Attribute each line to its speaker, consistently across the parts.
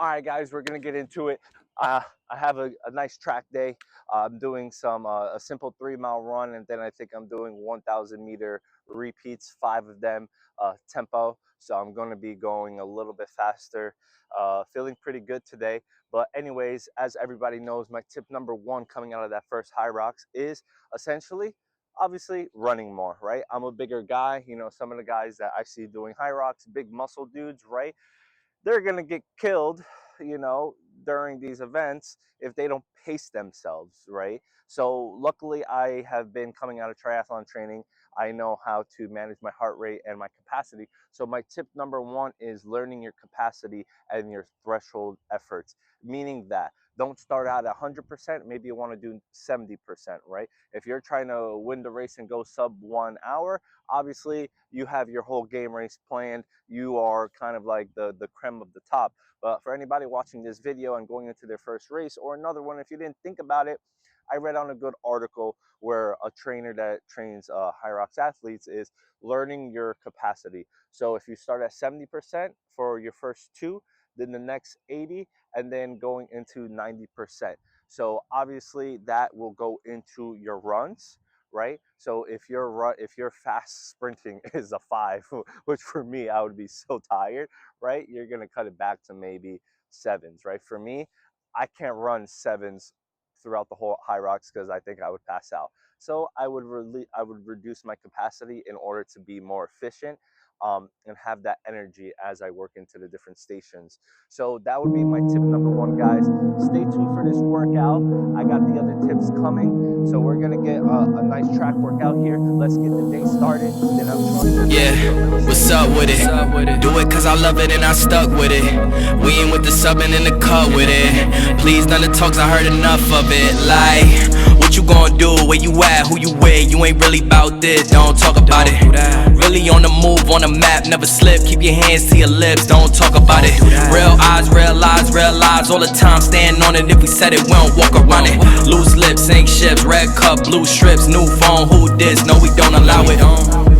Speaker 1: All right, guys, we're gonna get into it. I have a nice track day. I'm doing a simple 3 mile run, and then I think I'm doing 1,000 meter repeats, 5 of them, tempo. So I'm going to be going a little bit faster. Feeling pretty good today. But anyways, as everybody knows, my tip number one coming out of that first Hyrox is essentially, obviously, running more. Right? I'm a bigger guy. You know, some of the guys that I see doing Hyrox, big muscle dudes, right? They're going to get killed, you know, during these events if they don't pace themselves, right? So luckily I have been coming out of triathlon training. I know how to manage my heart rate and my capacity. So my tip number one is learning your capacity and your threshold efforts, meaning that don't start out at 100%. Maybe you want to do 70%, right? If you're trying to win the race and go sub 1 hour, obviously you have your whole game race planned. You are kind of like the creme of the top. But for anybody watching this video and going into their first race or another one, if you didn't think about it, I read on a good article where a trainer that trains Hyrox athletes is learning your capacity. So if you start at 70% for your first two, then the next 80, and then going into 90%. So obviously that will go into your runs, right? So if your fast sprinting is a 5, which for me I would be so tired, right? You're gonna cut it back to maybe 7s, right? For me, I can't run 7s throughout the whole Hyrox because I think I would pass out. So I would reduce my capacity in order to be more efficient, and have that energy as I work into the different stations. So that would be my tip number one, guys. Stay tuned for this workout. I got the other tips coming. So we're gonna get a nice track workout here. Let's get the day started. Then I'm sure.
Speaker 2: Yeah, what's up with it? Do it cause I love it and I stuck with it. We ain't with the subbing in the cut with it. Please, none of the talks, I heard enough of it. Like, what you gon' do? Where you at? Who you with? You ain't really bout this, don't talk about it. Really on the move, on the map, never slip. Keep your hands to your lips, don't talk about it. Real eyes, real lies all the time. Stand on it, if we said it, we don't walk around it. Loose lips, sink ships, red cup, blue strips. New phone, who this? No, we don't allow it.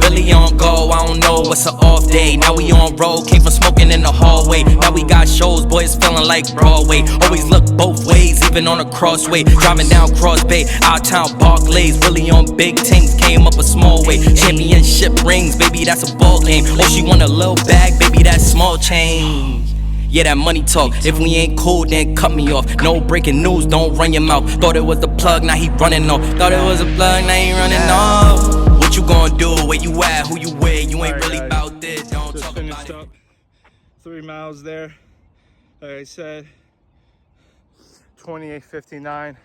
Speaker 2: Really on go, I don't know what's an off day. Now we on road, came from smoking in the hallway. Now we got shows, boys feeling like Broadway. Always look both ways, even on a crossway. Driving down Cross Bay, out town Barclays. Really on big things, came up a small way. Championship rings, baby, that's a ball game. Oh, she want a little bag, baby, that's small change. Yeah, that money talk. If we ain't cool, then cut me off. No breaking news, don't run your mouth. Thought it was the plug, now he running off. Thought it was a plug, now he running off. What you gonna do? Where you at? Who you with? You ain't really about this. Don't
Speaker 3: just
Speaker 2: talk
Speaker 3: finished
Speaker 2: about
Speaker 3: up 3 miles there. Like I said, 28:59.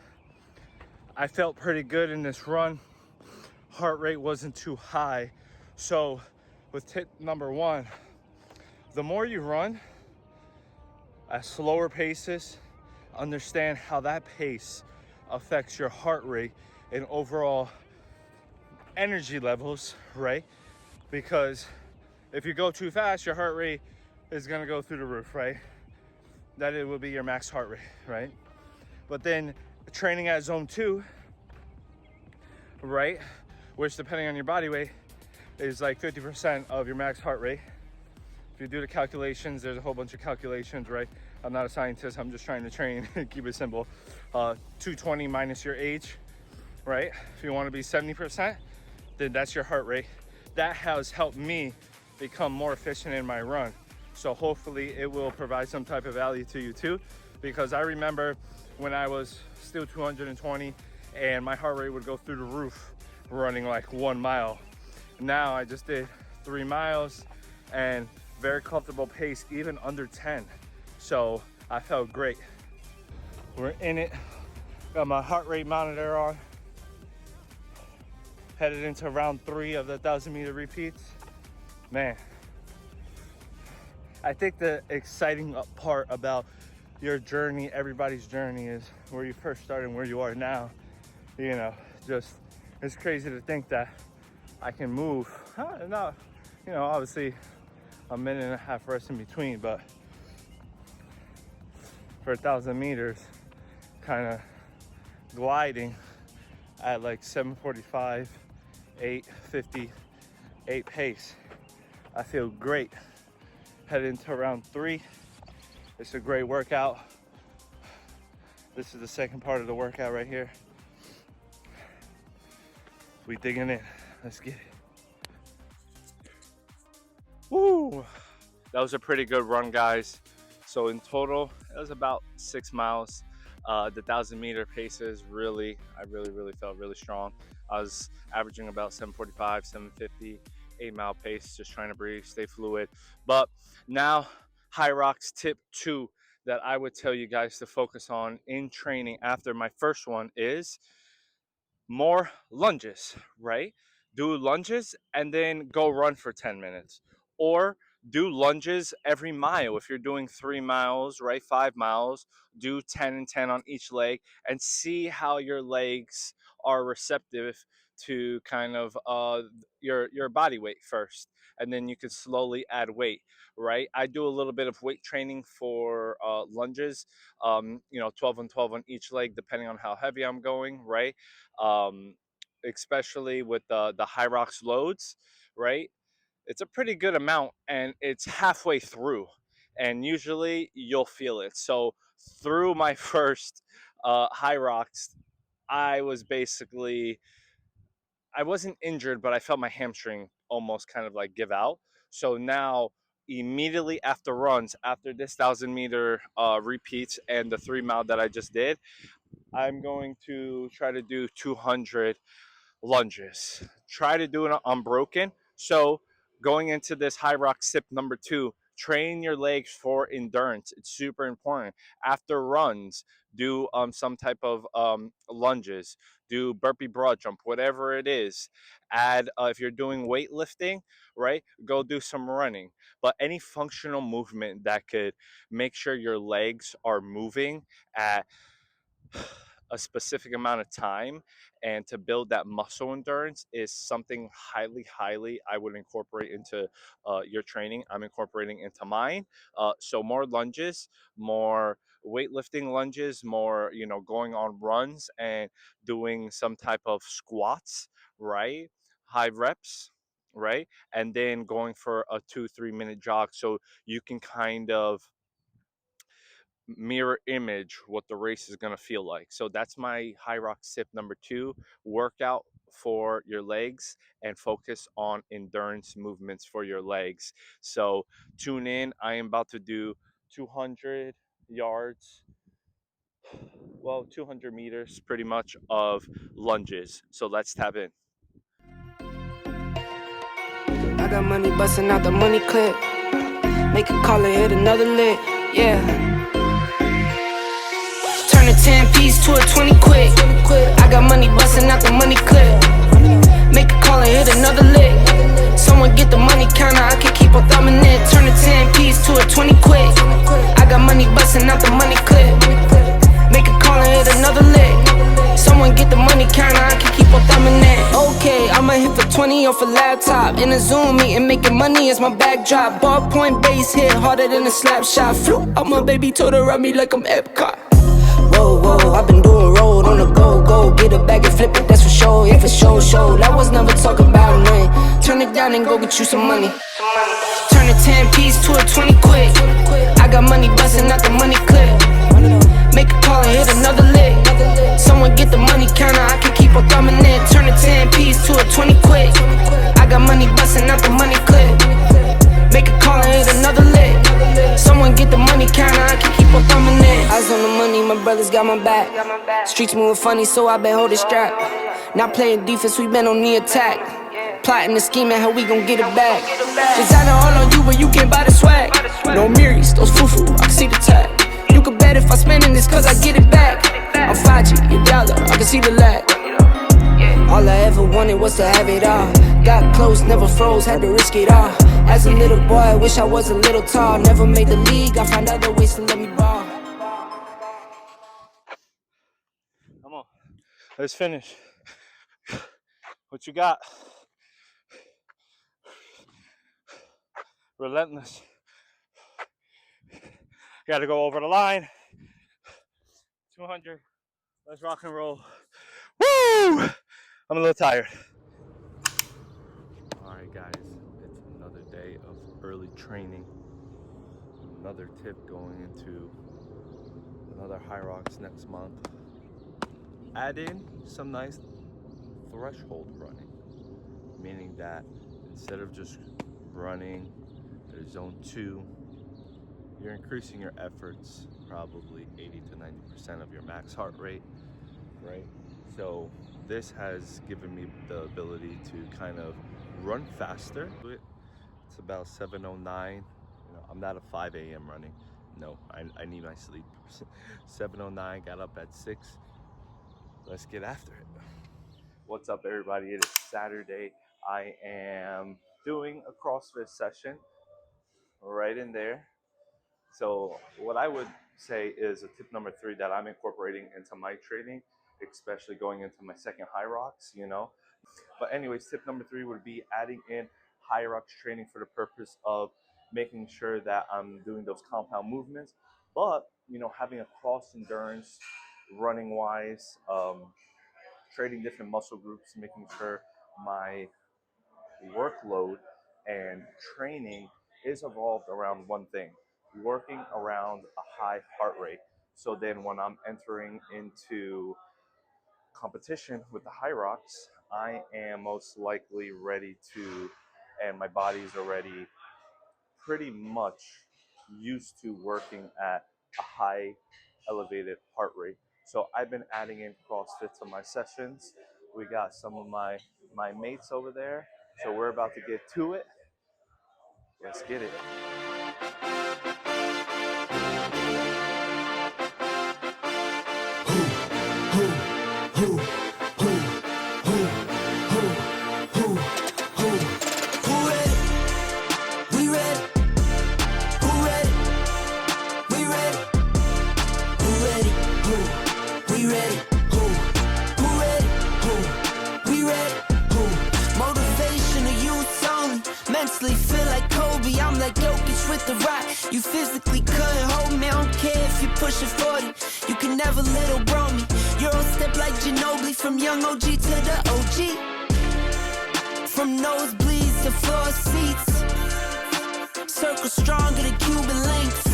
Speaker 3: I felt pretty good in this run. Heart rate wasn't too high. So with tip number one, the more you run at slower paces, understand how that pace affects your heart rate and overall energy levels, right? Because if you go too fast, your heart rate is gonna go through the roof, right? That it will be your max heart rate, right? But then training at zone 2, right, which depending on your body weight is like 50% of your max heart rate. If you do the calculations, there's a whole bunch of calculations, right? I'm not a scientist, I'm just trying to train, keep it simple. 220 minus your age, right? If you wanna be 70%, then that's your heart rate. That has helped me become more efficient in my run. So hopefully it will provide some type of value to you too, because I remember when I was still 220 and my heart rate would go through the roof running like 1 mile. Now I just did 3 miles and very comfortable pace, even under 10. So I felt great. We're in it. Got my heart rate monitor on. Headed into round 3 of the 1,000 meter repeats. Man, I think the exciting part about your journey, everybody's journey, is where you first started and where you are now. You know, just it's crazy to think that I can move. Not, you know, obviously a minute and a half rest in between, but for 1,000 meters, kind of gliding at like 7:45, 8:50, 8 pace. I feel great. Head into round 3. It's a great workout. This is the second part of the workout right here. We digging in. Let's get it. Woo! That was a pretty good run, guys. So in total, it was about 6 miles. The 1,000-meter paces I really felt really strong. I was averaging about 7:45, 7:50, 8-mile pace, just trying to breathe, stay fluid. But now, Hyrox tip 2 that I would tell you guys to focus on in training after my first one is more lunges, right? Do lunges and then go run for 10 minutes. Or do lunges every mile. If you're doing 3 miles, right? 5 miles, do 10 and 10 on each leg and see how your legs are receptive to kind of your body weight first. And then you can slowly add weight, right? I do a little bit of weight training for lunges, 12 and 12 on each leg, depending on how heavy I'm going, right? um, Especially with the Hyrox loads, right? It's a pretty good amount and it's halfway through. And usually you'll feel it. So through my first Hyrox, I was basically, I wasn't injured, but I felt my hamstring almost kind of like give out. So now, immediately after runs, after this 1,000-meter repeats and the 3 mile that I just did, I'm going to try to do 200 lunges. Try to do it unbroken. So going into this Hyrox sip number 2, train your legs for endurance. It's super important. After runs, do some type of lunges. Do burpee broad jump, whatever it is. Add if you're doing weightlifting, right? Go do some running. But any functional movement that could make sure your legs are moving at a specific amount of time and to build that muscle endurance is something highly I would incorporate into your training. I'm incorporating into mine. So more lunges, more weightlifting lunges, more going on runs and doing some type of squats, right? High reps, right? And then going for a 2-3 minute jog so you can kind of mirror image what the race is going to feel like. So that's my Hyrox sip number 2, workout for your legs and focus on endurance movements for your legs. So tune in. I am about to do 200 yards, well, 200 meters pretty much of lunges. So let's tap in.
Speaker 2: I got money busting out the money clip. Make a call and hit another lick. Yeah. Turn a 10-piece to a 20 quick. I got money busting out the money clip. Make a call and hit another lick. Someone get the money counter, I can keep on thumbing it. Turn a 10-piece to a 20 quick. I got money busting out the money clip. Make a call and hit another lick. Someone get the money counter, I can keep on thumbing it. Okay, I'ma hit the 20 off a laptop. In a Zoom meeting, making money is my backdrop. Ballpoint base hit harder than a slap shot. Flew out my baby, told her ride me like I'm Epcot. Whoa, I've been doing road on the go. Get a bag and flip it, that's for sure. Yeah, for sure. That was never talk about nothing. Turn it down and go get you some money. Turn a 10-piece to a 20 quick. I got money busting out the money clip. Make a call and hit another lick. Someone get the money counter, I can keep on thumbing it. Turn a 10-piece to a 20 quick. I got money busting out the money clip. Make a call and hit another lick. Someone get the money counter, I can keep on thumbing it. Eyes on the money, my brothers got my back. Streets moving funny, so I been holding strap. Not playing defense, we been on the attack. Plotting and scheming, how we gon' get it back. Designer all on you, but you can't buy the swag. No Miris, those foo-foo, I can see the tag. You can bet if I spendin' this, cause I get it back. I'm 5G, your dollar, I can see the lag. All I ever wanted was to have it all. Got close, never froze, had to risk it all. As a little boy, I wish I was a little tall. Never made the league, I find other ways to let me ball.
Speaker 3: Come on, let's finish. What you got? Relentless. Gotta go over the line. 200. Let's rock and roll. Woo! I'm a little tired. All right, guys. It's another day of early training.
Speaker 1: another tip going into another Hyrox next month. Add in some nice threshold running, meaning that instead of just running at a zone 2, you're increasing your efforts probably 80 to 90% of your max heart rate, right? So this has given me the ability to kind of run faster. It's about 7:09. I'm not a 5 a.m. running. No, I need my sleep. 7:09, got up at 6. Let's get after it. What's up, everybody? It is Saturday. I am doing a CrossFit session right in there. So what I would say is a tip number 3 that I'm incorporating into my training, especially going into my second Hyrox. But anyways, tip number 3 would be adding in Hyrox training for the purpose of making sure that I'm doing those compound movements, but having a cross endurance running wise, trading different muscle groups, making sure my workload and training is evolved around one thing, working around a high heart rate. So then when I'm entering into competition with the Hyrox, I am most likely ready to, and my body's already pretty much used to working at a high elevated heart rate. So I've been adding in CrossFit to my sessions. We got some of my mates over there. So we're about to get to it. Let's get it.
Speaker 2: Feel like Kobe, I'm like Jokic with the rock. You physically couldn't hold me, I don't care if you're pushing 40. You can never little bro me. Euro step like Ginobili, from young OG to the OG. From nosebleeds to floor seats, circle stronger than Cuban links.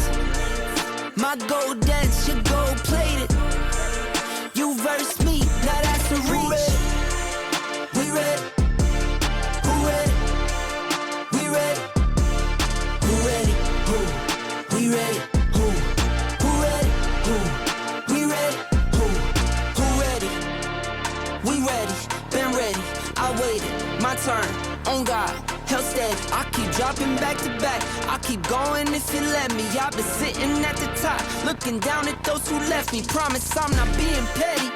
Speaker 2: My gold dance, your gold plated. You verse me, now that's a reach. We ready? Who ready? We ready? Who ready? Who? We ready? Who? Who ready? Who? We ready? Who? Who ready? We ready, been ready, I waited, my turn, on God, held steady. I keep dropping back to back, I keep going if you let me. I've been sitting at the top, looking down at those who left me. Promise I'm not being petty,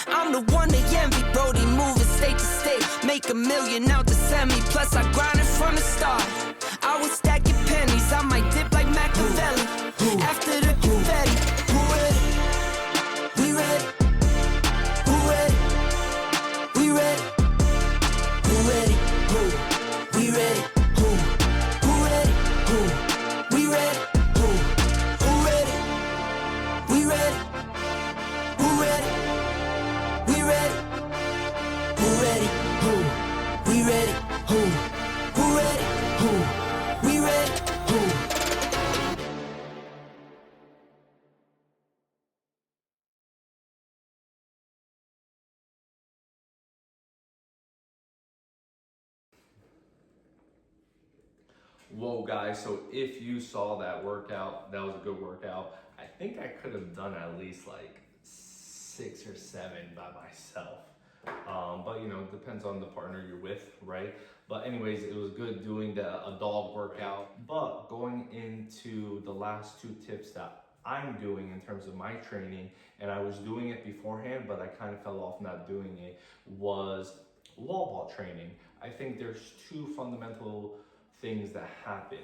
Speaker 2: I'm the one they envy. Brody moving state to state, make $1 million out the semi. Plus I grinded from the start, I was stacking pennies. I might dip like Machiavelli, after the confetti. Who ready? We ready? Who ready? We ready? Who ready? Who? We ready? Who? Who ready? Who? We ready? Who? Who ready? We ready? Who ready? We ready? Who ready? Who? We ready? Who? Who ready? Who? We ready? Who?
Speaker 3: Whoa, guys, so if you saw that workout, that was a good workout. I think I could have done at least like 6 or 7 by myself. But it depends on the partner you're with, right? But anyways, it was good doing a dog workout. But going into the last 2 tips that I'm doing in terms of my training, and I was doing it beforehand, but I kind of fell off not doing it, was wall ball training. I think there's 2 fundamental things that happen.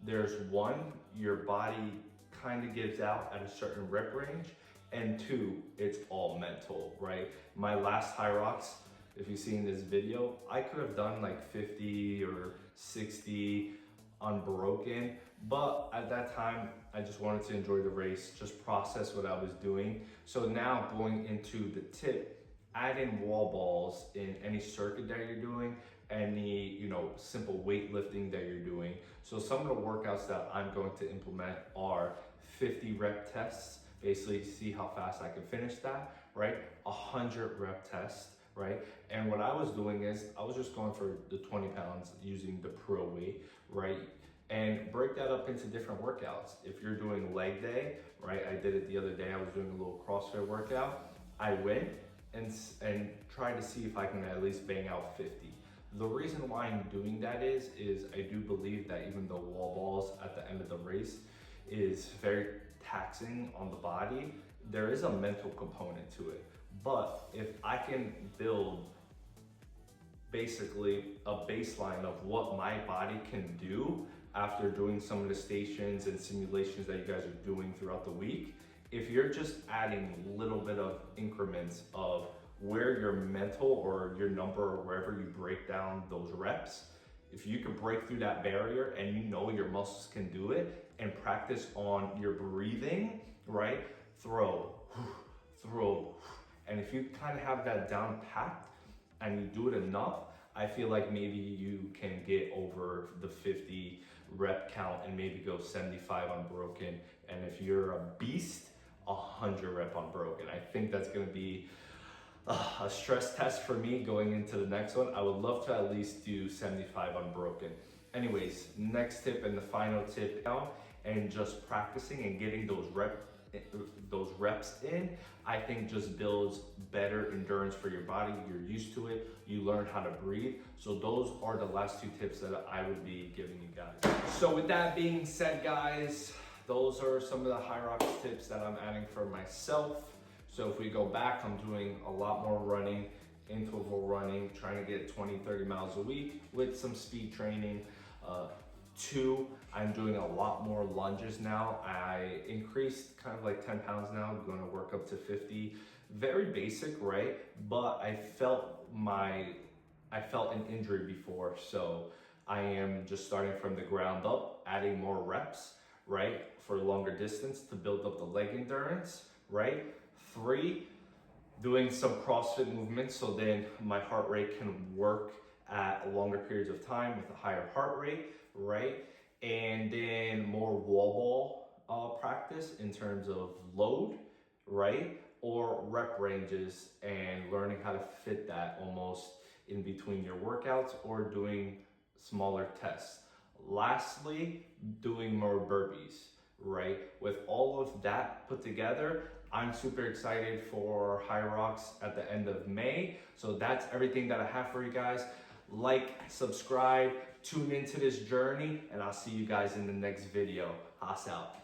Speaker 3: There's one, your body kind of gives out at a certain rep range, and 2, it's all mental, right? My last Hyrox, if you've seen this video, I could have done like 50 or 60 unbroken, but at that time I just wanted to enjoy the race, just process what I was doing. So now going into the tip, add in wall balls in any circuit that you're doing any, you know, simple weightlifting that you're doing. So some of the workouts that I'm going to implement are 50 rep tests, basically see how fast I can finish that, right? 100 rep tests, right? And what I was doing is I was just going for the 20 pounds using the pro weight, right? And break that up into different workouts. If you're doing leg day, right? I did it the other day. I was doing a little CrossFit workout. I went and tried to see if I can at least bang out 50. The reason why I'm doing that is I do believe that even though wall balls at the end of the race is very taxing on the body, there is a mental component to it. But if I can build basically a baseline of what my body can do after doing some of the stations and simulations that you guys are doing throughout the week, if you're just adding little bit of increments of where your mental or your number or wherever you break down those reps, if you can break through that barrier and you know your muscles can do it and practice on your breathing, right? Throw, and if you kind of have that down packed and you do it enough, I feel like maybe you can get over the 50 rep count and maybe go 75 unbroken. And if you're a beast, 100 rep unbroken. I think that's gonna be a stress test for me going into the next one. I would love to at least do 75 unbroken. Anyways, next tip and the final tip now, and just practicing and getting those reps in, I think just builds better endurance for your body. You're used to it, you learn how to breathe. So those are the last two tips that I would be giving you guys. So with that being said, guys, those are some of the Hyrox tips that I'm adding for myself. So if we go back, I'm doing a lot more running, interval running, trying to get 20, 30 miles a week with some speed training. 2, I'm doing a lot more lunges now. I increased kind of like 10 pounds now. I'm going to work up to 50. Very basic, right? But I felt an injury before, so I am just starting from the ground up, adding more reps, right? For longer distance to build up the leg endurance, right? 3, doing some CrossFit movements so then my heart rate can work at longer periods of time with a higher heart rate, right? And then more wall ball practice in terms of load, right? Or rep ranges and learning how to fit that almost in between your workouts or doing smaller tests. Lastly, doing more burpees, right? With all of that put together, I'm super excited for Hyrox at the end of May. So that's everything that I have for you guys. Like, subscribe, tune into this journey, and I'll see you guys in the next video. Haas out.